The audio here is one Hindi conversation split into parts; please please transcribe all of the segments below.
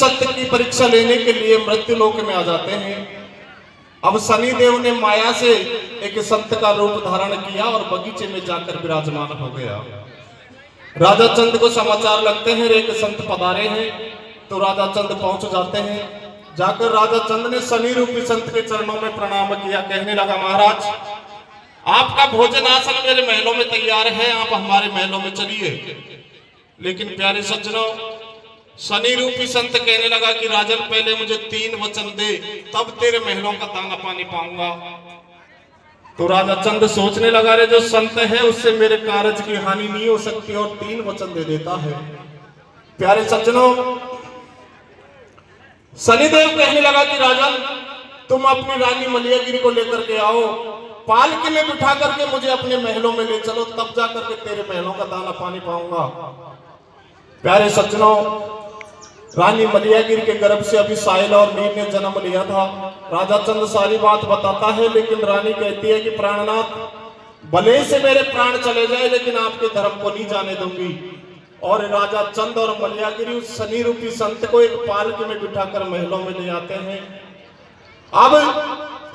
सत्य की परीक्षा लेने के लिए मृत्यु लोक में आ जाते हैं। अब शनिदेव ने माया से एक संत का रूप धारण किया और बगीचे में जाकर विराजमान हो गया। राजा चंद को समाचार लगते हैं एक संत पधारे हैं, तो राजा चंद पहुंच जाते हैं। जाकर राजा चंद ने शनि रूपी संत के चरणों में प्रणाम किया। कहने लगा, महाराज आपका भोजन आसन मेरे महलों में तैयार है, आप हमारे महलों में चलिए। लेकिन प्यारे सज्जनों, शनि रूपी संत कहने लगा कि राजन पहले मुझे 3 वचन दे, तब तेरे महलों का दाना पानी पाऊंगा। तो राजा चंद सोचने लगा, रे जो संत है उससे मेरे कार्य की हानि नहीं हो सकती और 3 वचन दे देता है। प्यारे सज्जनों, शनिदेव कहने लगा कि राजन तुम अपनी रानी मलियागिरी को लेकर के आओ, पालकी में बिठा करके मुझे अपने महलों में ले चलो, तब जाकर के तेरे महलों का दाना पानी पाऊंगा। प्यारे सज्जनों, रानी मलियागिरी के गर्भ से अभी साहिल और नीर ने जन्म लिया था। राजा चंद सारी बात बताता है, लेकिन रानी कहती है कि प्राणनाथ, भले से मेरे प्राण चले जाए लेकिन आपके धर्म को नहीं जाने दूंगी। और राजा चंद और मलियागिरी उस शनि रूपी संत को एक पालकी में बिठाकर महलों में ले आते हैं। अब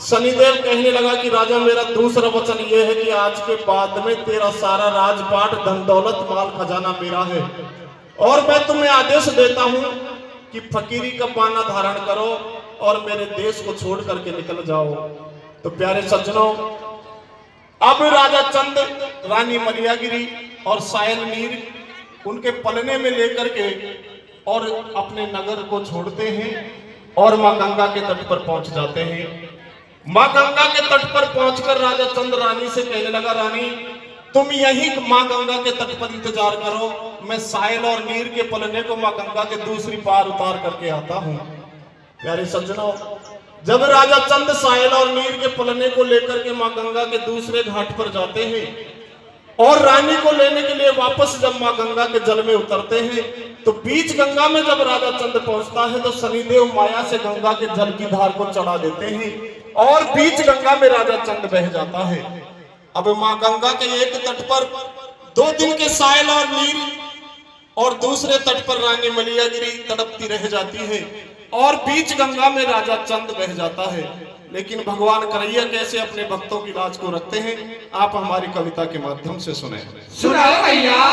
शनिदेव कहने लगा कि राजा मेरा दूसरा वचन यह है कि आज के बाद में तेरा सारा राजपाट, धन दौलत, माल खजाना मेरा है, और मैं तुम्हें आदेश देता हूं कि फकीरी का पाना धारण करो और मेरे देश को छोड़ करके निकल जाओ। तो प्यारे सज्जनों, अब राजा चंद रानी मलियागिरी और सायल नीर उनके पलने में लेकर के और अपने नगर को छोड़ते हैं और मां गंगा के तट पर पहुंच जाते हैं। मां गंगा के तट पर पहुंचकर राजा चंद रानी से कहने लगा, रानी तुम यही मां गंगा के तट पर इंतजार करो, मैं साहिल और नीर के पलने को मां गंगा के दूसरी पार उतार करके आता हूं। प्यारे सज्जनों, जब राजा चंद साहिल और नीर के पलने को लेकर के मां गंगा के दूसरे घाट पर जाते हैं और रानी को लेने के लिए वापस जब मां गंगा के जल में उतरते हैं, तो बीच गंगा में जब राजा चंद पहुंचता है तो शनिदेव माया से गंगा के जल की धार को चढ़ा देते हैं और बीच गंगा में राजा चंद बह जाता है। अब मां गंगा के एक तट पर 2 दिन के साहिल और नीर और दूसरे तट पर रानी मलियागिरी तड़पती रह जाती है और बीच गंगा में राजा चंद बह जाता है। लेकिन भगवान करैया कैसे अपने भक्तों की लाज को रखते हैं, आप हमारी कविता के माध्यम से सुने। सुनाओ भैया।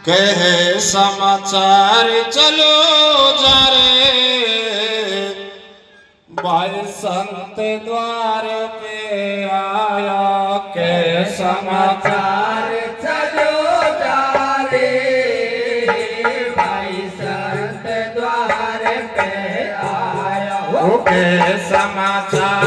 कहे समाचार चलो जा रे, भाई संत द्वार पे आया। कहे समाचार चलो जा रे, भाई संत द्वार पे आया। कहे समाचार